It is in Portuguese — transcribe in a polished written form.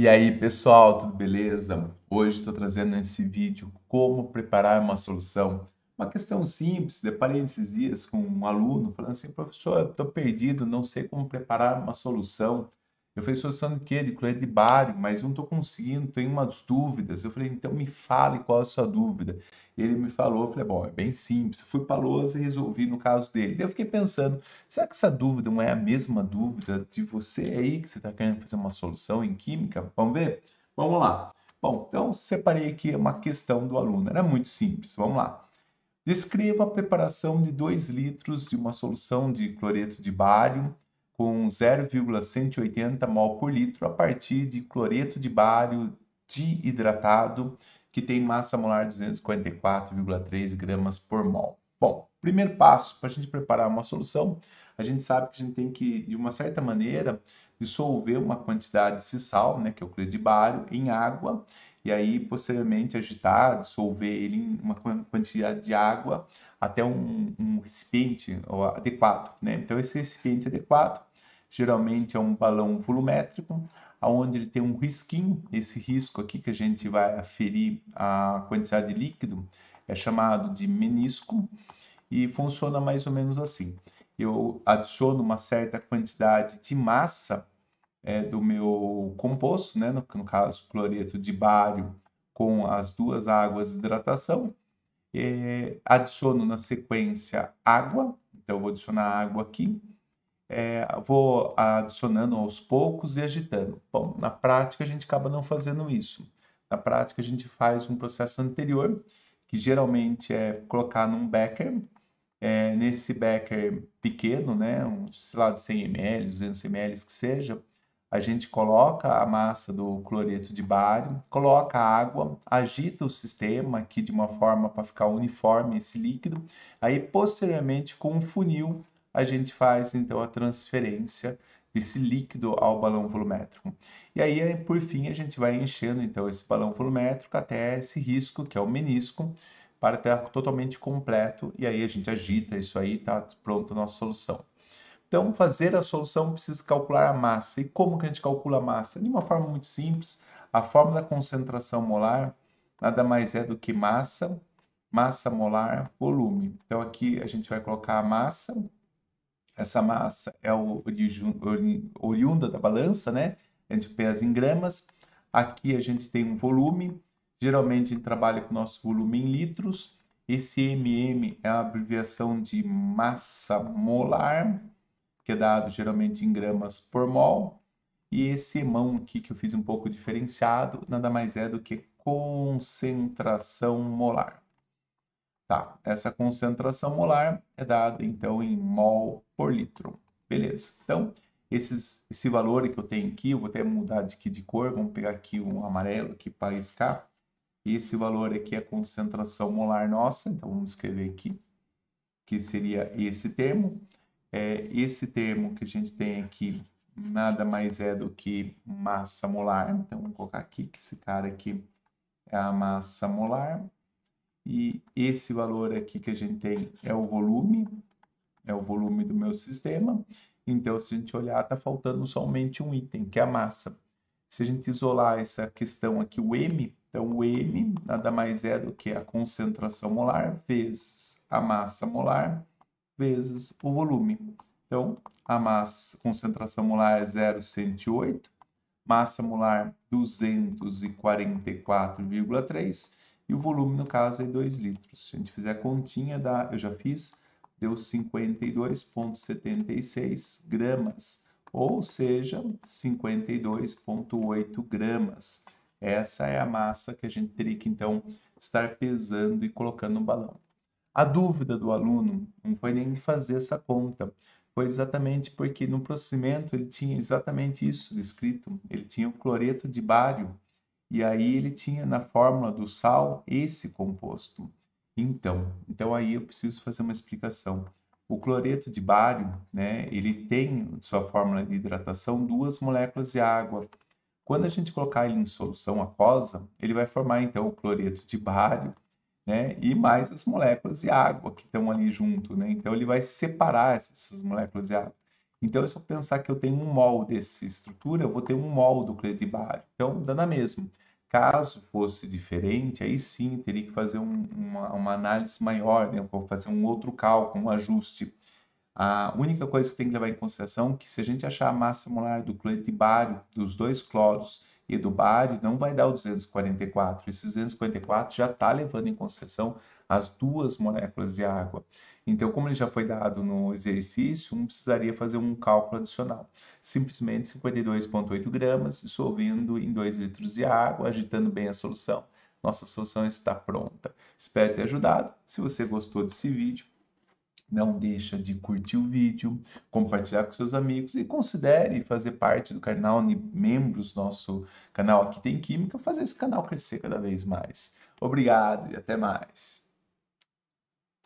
E aí, pessoal, tudo beleza? Hoje estou trazendo nesse vídeo como preparar uma solução. Uma questão simples, deparei esses dias com um aluno falando assim, professor, eu estou perdido, não sei como preparar uma solução. Eu falei, solução de quê? De cloreto de bário, mas não estou conseguindo, tenho umas dúvidas. Eu falei, então me fale qual é a sua dúvida. Ele me falou, eu falei, bom, é bem simples. Fui para a lousa e resolvi no caso dele. Daí eu fiquei pensando, será que essa dúvida não é a mesma dúvida de você aí que você está querendo fazer uma solução em química? Vamos ver? Vamos lá. Bom, então separei aqui uma questão do aluno. Era muito simples. Vamos lá. Descreva a preparação de 2 litros de uma solução de cloreto de bário com 0,180 mol por litro a partir de cloreto de bário diidratado que tem massa molar de 244,3 gramas por mol. Bom, primeiro passo para a gente preparar uma solução, a gente sabe que a gente tem que, de uma certa maneira, dissolver uma quantidade desse sal, né, que é o cloreto de bário, em água e aí posteriormente agitar, dissolver ele em uma quantidade de água até um recipiente adequado, né? Então esse recipiente adequado geralmente é um balão volumétrico, aonde ele tem um risquinho, esse risco aqui que a gente vai aferir a quantidade de líquido é chamado de menisco e funciona mais ou menos assim. Eu adiciono uma certa quantidade de massa do meu composto, né? No caso, cloreto de bário com as duas águas de hidratação. Adiciono na sequência água, então eu vou adicionar água aqui. Vou adicionando aos poucos e agitando. Bom, na prática a gente acaba não fazendo isso. Na prática a gente faz um processo anterior, que geralmente é colocar num becker, nesse becker pequeno, né, sei lá, de 100 ml, 200 ml que seja, a gente coloca a massa do cloreto de bário, coloca a água, agita o sistema aqui de uma forma para ficar uniforme esse líquido. Aí, posteriormente, com um funil, a gente faz então a transferência desse líquido ao balão volumétrico. E aí, por fim, a gente vai enchendo então esse balão volumétrico até esse risco, que é o menisco, para estar totalmente completo. E aí a gente agita isso aí, está pronta a nossa solução. Então, fazer a solução precisa calcular a massa. E como que a gente calcula a massa? De uma forma muito simples, a fórmula da concentração molar nada mais é do que massa, massa molar, volume. Então, aqui a gente vai colocar a massa. Essa massa é oriunda da balança, né? A gente pesa em gramas. Aqui a gente tem um volume. Geralmente a gente trabalha com o nosso volume em litros. Esse mm é a abreviação de massa molar, que é dado geralmente em gramas por mol. E esse emão aqui que eu fiz um pouco diferenciado, nada mais é do que concentração molar. Tá, essa concentração molar é dada então em mol por litro. Beleza. Então, esse valor que eu tenho aqui, eu vou até mudar aqui de cor, vamos pegar aqui um amarelo aqui para riscar. Esse valor aqui é a concentração molar nossa, então vamos escrever aqui, que seria esse termo. Esse termo que a gente tem aqui nada mais é do que massa molar. Então, vamos colocar aqui que esse cara aqui é a massa molar. E esse valor aqui que a gente tem é o volume do meu sistema. Então, se a gente olhar, está faltando somente um item, que é a massa. Se a gente isolar essa questão aqui, o M, então o M nada mais é do que a concentração molar vezes a massa molar vezes o volume. Então, a massa, concentração molar é 0,108, massa molar 244,3 e o volume, no caso, é 2 litros. Se a gente fizer a continha, eu já fiz, deu 52,76 gramas, ou seja, 52,8 gramas. Essa é a massa que a gente teria que, então, estar pesando e colocando no balão. A dúvida do aluno não foi nem fazer essa conta, foi exatamente porque no procedimento ele tinha exatamente isso descrito, ele tinha o cloreto de bário e aí ele tinha na fórmula do sal esse composto. Então aí eu preciso fazer uma explicação. O cloreto de bário, né, ele tem sua fórmula de hidratação duas moléculas de água. Quando a gente colocar ele em solução aquosa, ele vai formar então o cloreto de bário, né? E mais as moléculas de água que estão ali junto, né? Então ele vai separar essas moléculas de água. Então, se eu pensar que eu tenho um mol dessa estrutura, eu vou ter um mol do cloreto de bário. Então, dá na mesma. Caso fosse diferente, aí sim teria que fazer uma análise maior, né? Vou fazer um outro cálculo, um ajuste. A única coisa que tem que levar em consideração é que se a gente achar a massa molar do cloreto de bário, dos dois cloros e do bário, não vai dar o 244. Esse 244 já está levando em consideração as duas moléculas de água. Então, como ele já foi dado no exercício, não precisaria fazer um cálculo adicional. Simplesmente 52,8 gramas, dissolvendo em 2 litros de água, agitando bem a solução. Nossa solução está pronta. Espero ter ajudado. Se você gostou desse vídeo, não deixa de curtir o vídeo, compartilhar com seus amigos e considere fazer parte do canal, membros do nosso canal Aqui Tem Química, fazer esse canal crescer cada vez mais. Obrigado e até mais.